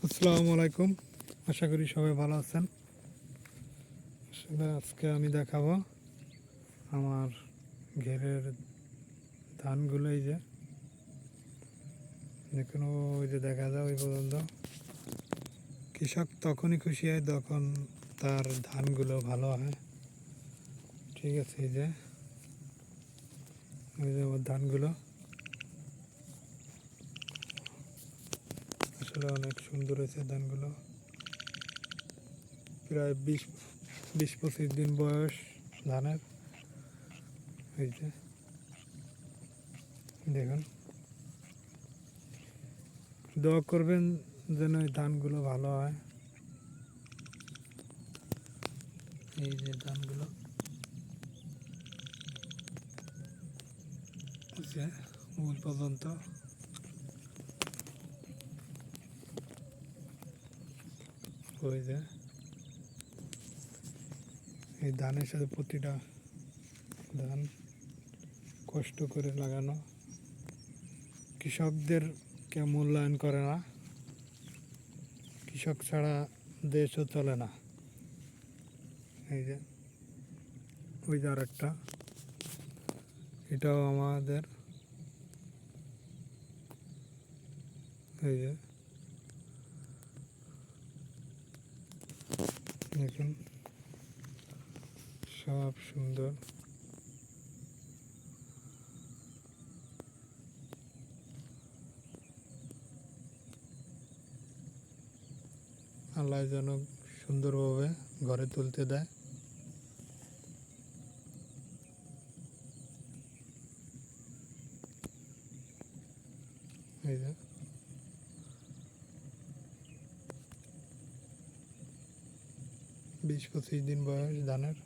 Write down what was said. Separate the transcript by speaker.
Speaker 1: আসসালামু আলাইকুম। আশা করি সবাই ভালো আছেন। আসলে আজকে আমি দেখাবো আমার ঘেরের ধানগুলো। এই যে দেখুন, ওই যে দেখা যায় ওই পর্যন্ত। কৃষক তখনই খুশি হয় যখন তার ধানগুলো ভালো হয়। ঠিক আছে, এই যে আমার ধানগুলো আসলে অনেক সুন্দর হয়েছে। ধানগুলো প্রায় 20-25 দিন বয়স ধানের। এই যে দেখুন, দোয়া করবেন যেন এই ধানগুলো ভালো হয়। এই যে ধানগুলো যে মূল পর্যন্ত ওই যে এই ধানের সাথে প্রতিটা ধান কষ্ট করে লাগানো। কৃষকদেরকে মূল্যায়ন করে না। কৃষক ছাড়া দেশও চলে না। এই যে ওই যে আরেকটা, এটাও আমাদের। এই যে দেখুন, সব সুন্দর। আল্লাহ যেন সুন্দরভাবে ঘরে তুলতে দেয়। এই যে 20-25 দিন বয়স ধানের।